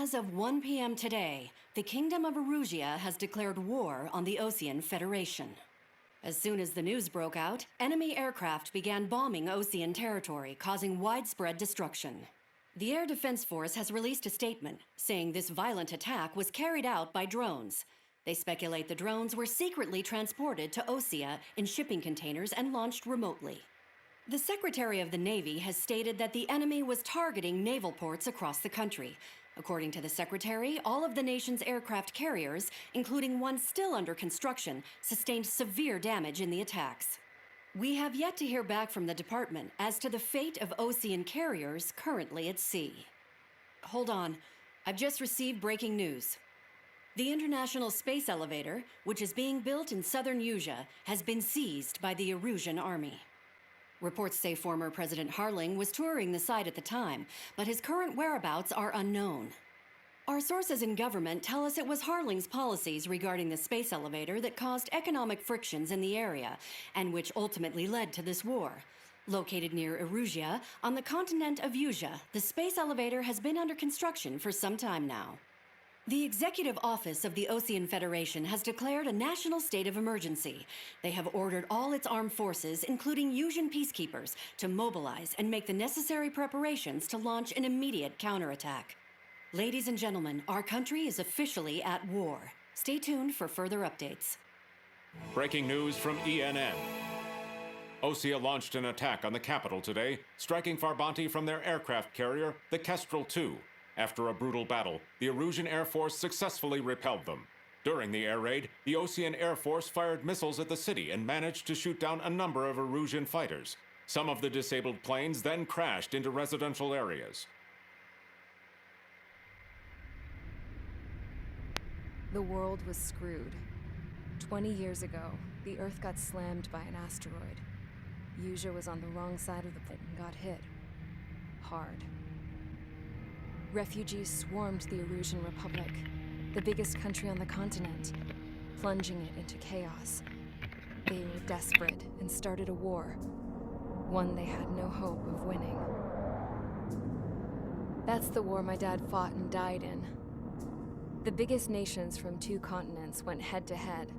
As of 1 p.m. today, the Kingdom of Erusia has declared war on the Osean Federation. As soon as the news broke out, enemy aircraft began bombing Osean territory, causing widespread destruction. The Air Defense Force has released a statement saying this violent attack was carried out by drones. They speculate the drones were secretly transported to Osea in shipping containers and launched remotely. The Secretary of the Navy has stated that the enemy was targeting naval ports across the country. According to the Secretary, all of the nation's aircraft carriers, including one still under construction, sustained severe damage in the attacks. We have yet to hear back from the department as to the fate of Osean carriers currently at sea. Hold on, I've just received breaking news. The International Space Elevator, which is being built in southern Usea, has been seized by the Erusian army. Reports say former President Harling was touring the site at the time, but his current whereabouts are unknown. Our sources in government tell us it was Harling's policies regarding the space elevator that caused economic frictions in the area, and which ultimately led to this war. Located near Erusia, on the continent of Usea, the space elevator has been under construction for some time now. The Executive Office of the Osean Federation has declared a national state of emergency. They have ordered all its armed forces, including Usian peacekeepers, to mobilize and make the necessary preparations to launch an immediate counterattack. Ladies and gentlemen, our country is officially at war. Stay tuned for further updates. Breaking news from ENN. Osea launched an attack on the capital today, striking Farbanti from their aircraft carrier, the Kestrel II. After a brutal battle, the Erusian Air Force successfully repelled them. During the air raid, the Osean Air Force fired missiles at the city and managed to shoot down a number of Erusian fighters. Some of the disabled planes then crashed into residential areas. The world was screwed. 20 years ago, the Earth got slammed by an asteroid. Usea was on the wrong side of the planet and got hit. Hard. Refugees swarmed the Erusian Republic, the biggest country on the continent, plunging it into chaos. They were desperate and started a war, one they had no hope of winning. That's the war my dad fought and died in. The biggest nations from 2 continents went head-to-head,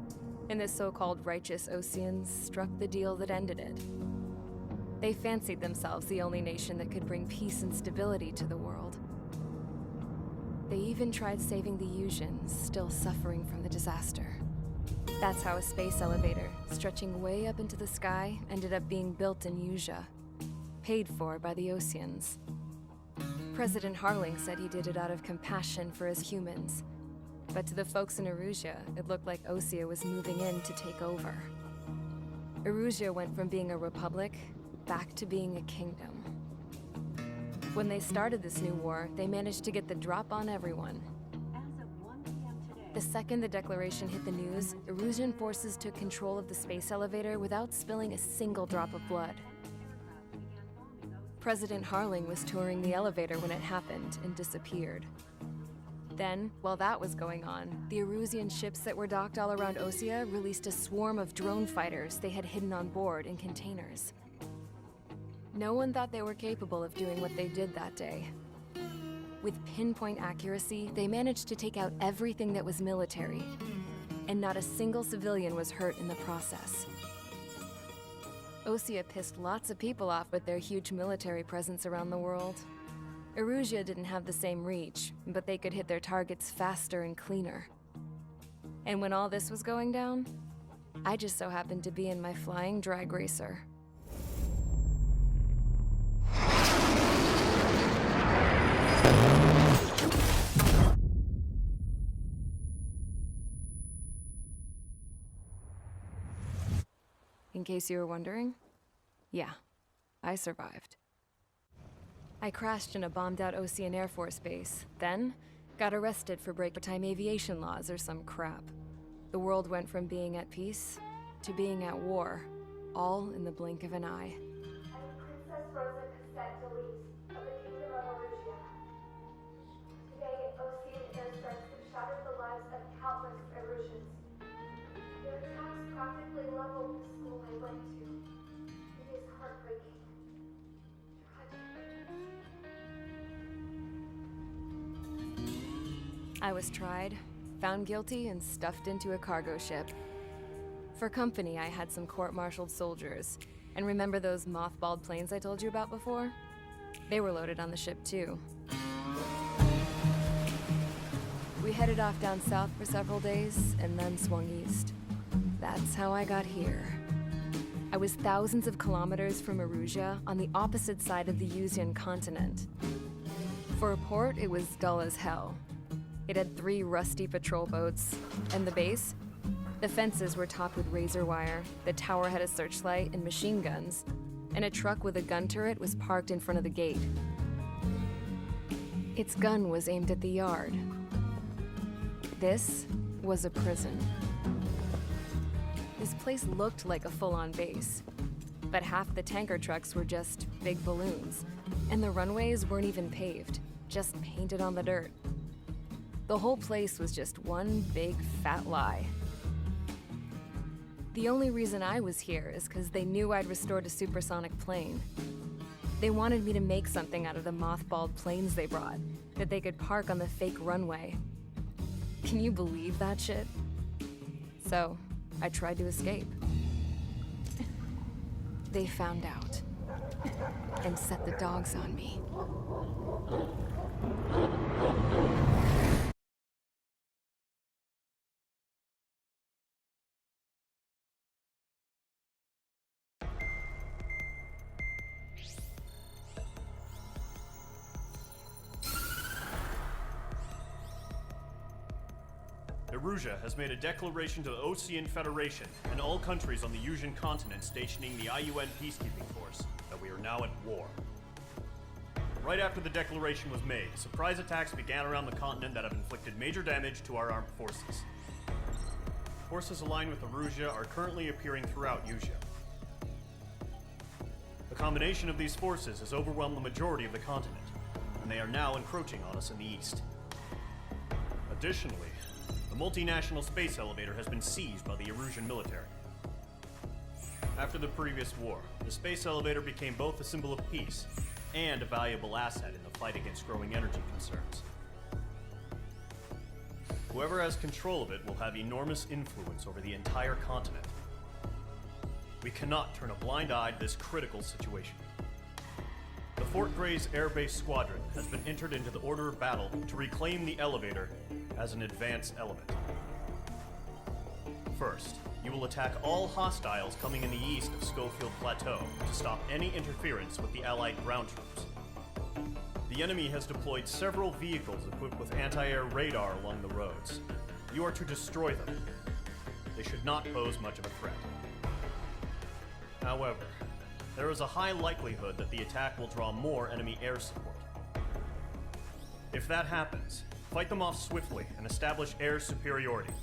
and the so-called righteous Oseans struck the deal that ended it. They fancied themselves the only nation that could bring peace and stability to the world. They even tried saving the Usians, still suffering from the disaster. That's how a space elevator, stretching way up into the sky, ended up being built in Usea, paid for by the Oseans. President Harling said he did it out of compassion for his humans, but to the folks in Erusia, it looked like Osea was moving in to take over. Erusia went from being a republic back to being a kingdom. When they started this new war, they managed to get the drop on everyone. The second the declaration hit the news, Erusian forces took control of the space elevator without spilling a single drop of blood. President Harling was touring the elevator when it happened and disappeared. Then, while that was going on, the Erusian ships that were docked all around Osea released a swarm of drone fighters they had hidden on board in containers. No one thought they were capable of doing what they did that day. With pinpoint accuracy, they managed to take out everything that was military, and not a single civilian was hurt in the process. Osea pissed lots of people off with their huge military presence around the world. Erusia didn't have the same reach, but they could hit their targets faster and cleaner. And when all this was going down, I just so happened to be in my flying drag racer. In case you were wondering, yeah, I survived. I crashed in a bombed-out Osean Air Force base, then got arrested for break-time aviation laws or some crap. The world went from being at peace to being at war, all in the blink of an eye. I am Princess Rosa Cassette Delise of the Kingdom of Erusia. Today, Osean airstrikes have shattered the lives of countless Erusians. Their attacks practically leveled the school I went to. It is heartbreaking. Tragic. I was tried, found guilty, and stuffed into a cargo ship. For company, I had some court-martialed soldiers. And remember those mothballed planes I told you about before? They were loaded on the ship too. We headed off down south for several days, and then swung east. That's how I got here. I was thousands of kilometers from Erusia, on the opposite side of the Yuzian continent. For a port, it was dull as hell. It had 3 rusty patrol boats. And the base? The fences were topped with razor wire, the tower had a searchlight and machine guns, and a truck with a gun turret was parked in front of the gate. Its gun was aimed at the yard. This was a prison. This place looked like a full-on base, but half the tanker trucks were just big balloons, and the runways weren't even paved, just painted on the dirt. The whole place was just one big fat lie. The only reason I was here is because they knew I'd restored a supersonic plane. They wanted me to make something out of the mothballed planes they brought, that they could park on the fake runway. Can you believe that shit? So, I tried to escape. They found out, and set the dogs on me. Erusia has made a declaration to the Osean Federation and all countries on the Yuzian continent stationing the IUN peacekeeping force that we are now at war. Right after the declaration was made, surprise attacks began around the continent that have inflicted major damage to our armed forces. Forces aligned with Erusia are currently appearing throughout Yusia. The combination of these forces has overwhelmed the majority of the continent, and they are now encroaching on us in the east. Additionally, the multinational space elevator has been seized by the Erusian military. After the previous war, the space elevator became both a symbol of peace and a valuable asset in the fight against growing energy concerns. Whoever has control of it will have enormous influence over the entire continent. We cannot turn a blind eye to this critical situation. The Fort Gray's Air Base Squadron has been entered into the order of battle to reclaim the elevator as an advance element. First, you will attack all hostiles coming in the east of Schofield Plateau to stop any interference with the Allied ground troops. The enemy has deployed several vehicles equipped with anti-air radar along the roads. You are to destroy them. They should not pose much of a threat. However, there is a high likelihood that the attack will draw more enemy air support. If that happens, fight them off swiftly and establish air superiority.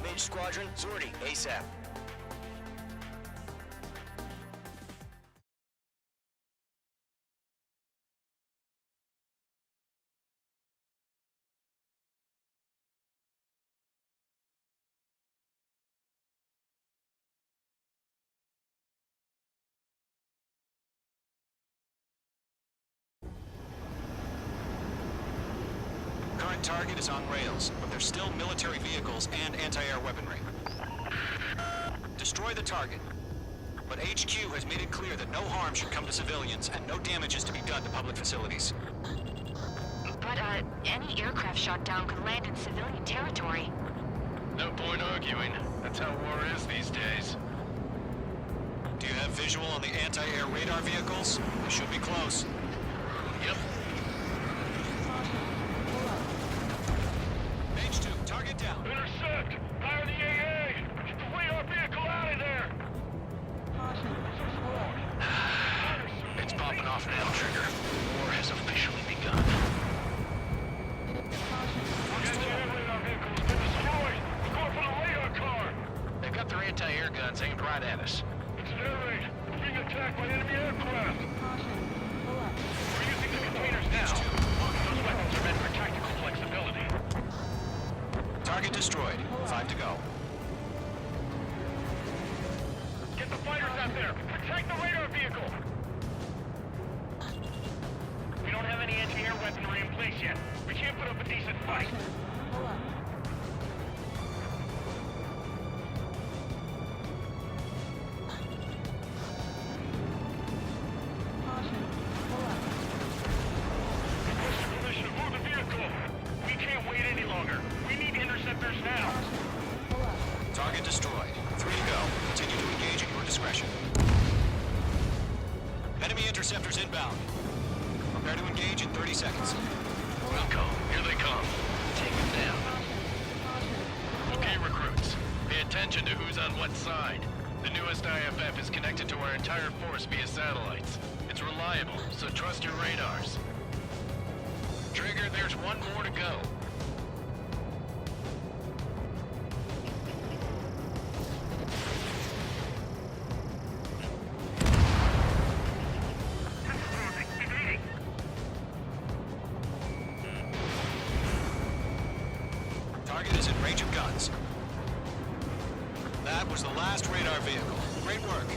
Mage Squadron, sortie, ASAP. Red target is on rails, but there's still military vehicles and anti-air weaponry. Destroy the target. But HQ has made it clear that no harm should come to civilians and no damage is to be done to public facilities. But, any aircraft shot down could land in civilian territory. No point arguing. That's how war is these days. Do you have visual on the anti-air radar vehicles? They should be close. Yep. H2, target down. Intercept! Fire the AA! Get the radar vehicle out of there! It's popping off now, Trigger. War has officially begun. Radar vehicle's been destroyed! We're going for the radar car! They've got their anti-air guns aimed right at us. It's an air raid. We're being attacked by enemy aircraft. We're using the containers now. Those weapons are meant for tactical flexibility. Target destroyed. 5 to go. Get the fighters out there! Protect the radar vehicle! We don't have any anti-air weaponry in place yet. We can't put up a decent fight. Request permission to move the vehicle! We can't wait any longer. We need interceptors now. Target destroyed. 3 to go. Continue to engage at your discretion. Enemy interceptors inbound. Prepare to engage in 30 seconds. Wilco, here they come. Take them down. Okay, recruits. Pay attention to who's on what side. The newest IFF is connected to our entire force via satellites. It's reliable, so trust your radars. Trigger, there's one more to go. Target is in range of guns. That was the last radar vehicle. Great work.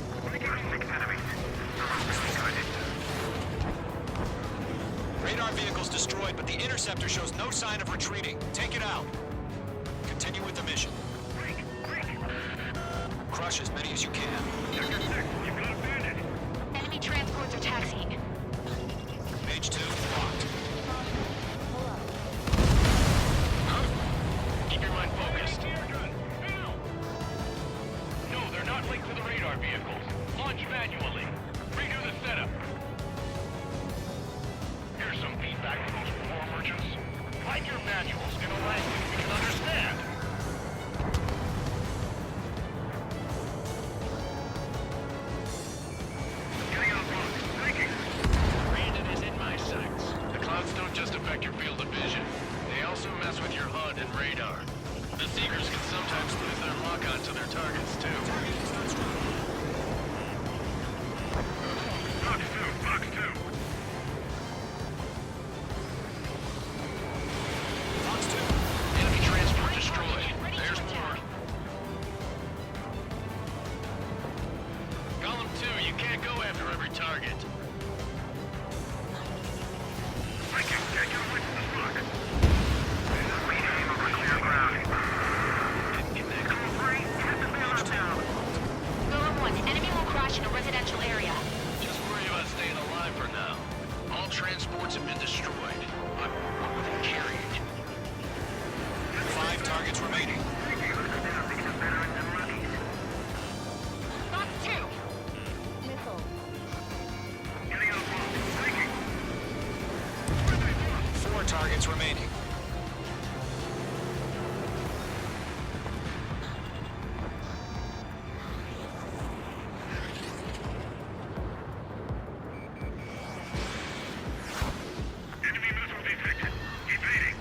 Radar vehicle's destroyed, but the interceptor shows no sign of retreating. Take it out. Continue with the mission. Crush as many as you can. You've got a bandit. Enemy transports are taxiing. H2 locked. Keep your mind focused. No, they're not linked to the radar vehicles. Launch manually. Redo the setup. Here's some feedback from those war merchants. Write your manuals in a language we can understand. Getting on board. Thinking. Brandon is in my sights. The clouds don't just affect your field of vision. They also mess with your HUD and radar. The Seekers can sometimes lose their lock-on to their targets, too. Fox 2. Fox 2. Enemy transport destroyed. There's more. Column 2, you can't go after every target. I can get you with the look. Rename over clear ground. Didn't get that. Column 3, hit the balance down. Golem 1, enemy will crash in a residential area. Just worry about staying alive for now. All transports have been destroyed. But what were they carrying? 5 targets remaining. Fox 2, Missile. Getting on board. Thinking. 4 targets remaining. Enemy missile detected. Evading.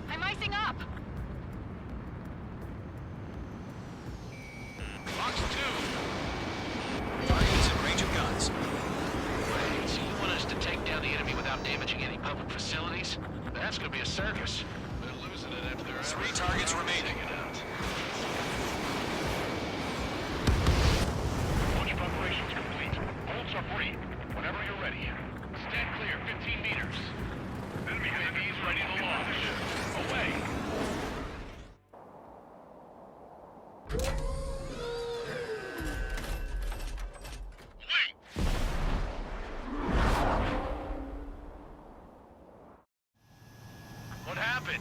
I'm icing up. Fox 2. Target is in range of guns. Wait, so you want us to take down the enemy without damaging any public facilities? That's gonna be a circus. They're losing it after they're 3 targets remaining. It out. What happened?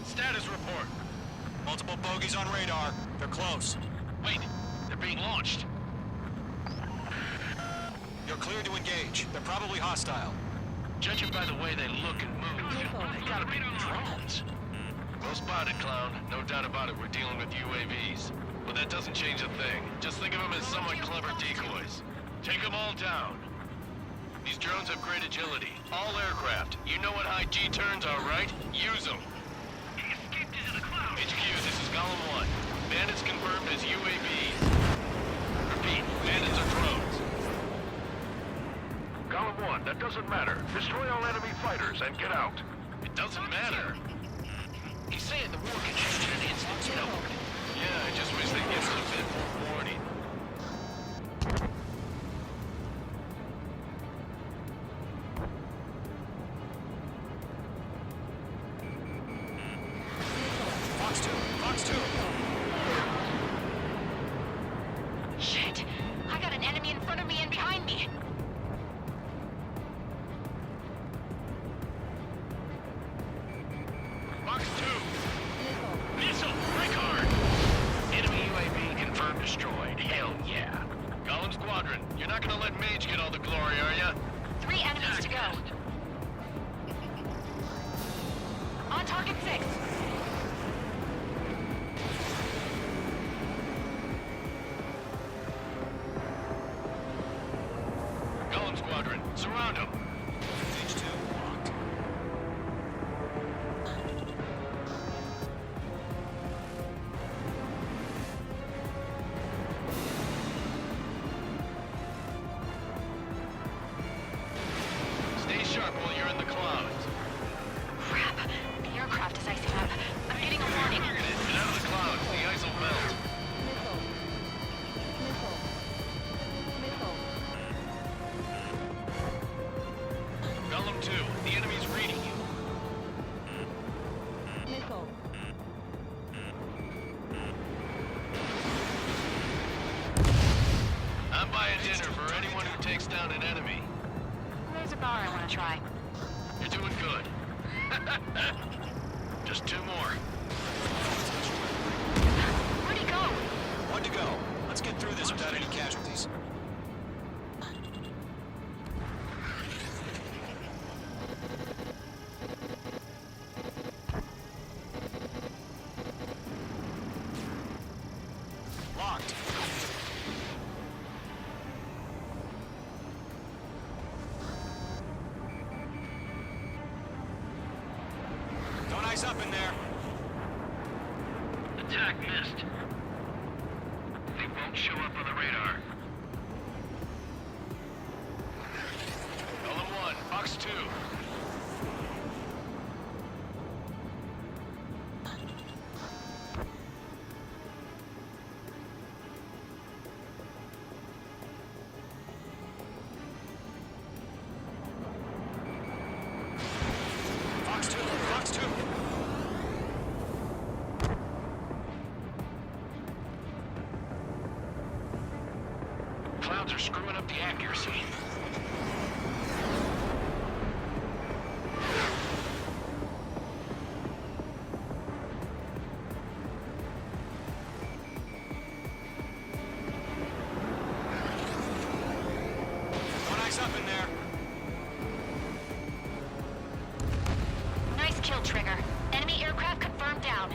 Status report. Multiple bogies on radar. They're close. Wait, they're being launched. You're clear to engage. They're probably hostile. Judging by the way they look and move, they gotta be drones. Well spotted, Clown. No doubt about it, we're dealing with UAVs. But that doesn't change a thing. Just think of them as somewhat clever decoys. Take them all down. These drones have great agility. All aircraft. You know what high G turns are, right? Use them. He escaped into the clouds. HQ, this is Golem 1. Bandits confirmed as UAVs. Repeat, bandits are drones. Golem 1, that doesn't matter. Destroy all enemy fighters and get out. It doesn't matter. He's saying the war can end in an instant, you know? Yeah, I just wish they'd give us a bit more warning. Fox 2! Fox 2! Shit! I got an enemy in front of me and behind me! Fox 2! Missile! Break hard! Enemy UAV confirmed destroyed. Hell yeah. Golem Squadron, you're not gonna let Mage get all the glory, are ya? 3 enemies to go. On target 6. Golem Squadron, surround them! Stage 2 locked. Stay sharp while you're in the clouds. Crap. The aircraft is icing up. I'm getting a warning. Get out of the clouds, the ice will melt. Golem 2, the enemy's reading you. I'm buying dinner for anyone who takes down an enemy. There's a bar I want to try. You're doing good. Just 2 more. Where'd he go? 1 to go. Let's get through this without any casualties. Locked. Don't ice up in there. Attack missed. They won't show up on the radar. Golem 1, Fox 2. Fox 2. Fox 2. Clouds are screwing up the accuracy. Don't ice up in there. Nice kill, Trigger. Enemy aircraft confirmed down.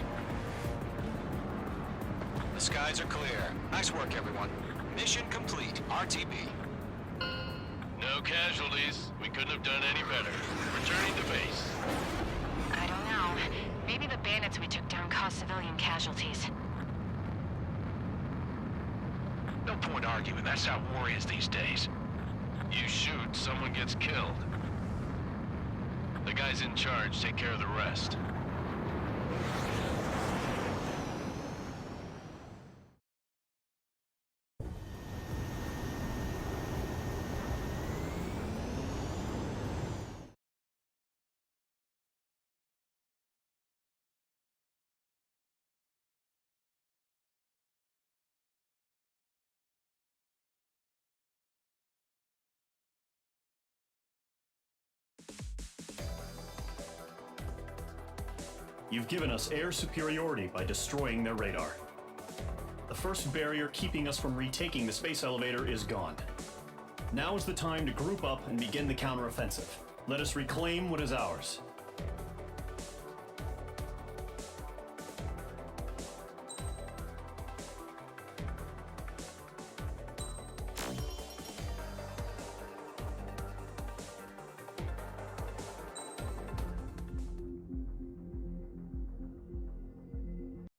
The skies are clear. Nice work, everyone. Mission complete. RTB. No casualties. We couldn't have done any better. Returning to base. I don't know. Maybe the bandits we took down caused civilian casualties. No point arguing. That's how war is these days. You shoot, someone gets killed. The guys in charge take care of the rest. You've given us air superiority by destroying their radar. The first barrier keeping us from retaking the space elevator is gone. Now is the time to group up and begin the counteroffensive. Let us reclaim what is ours.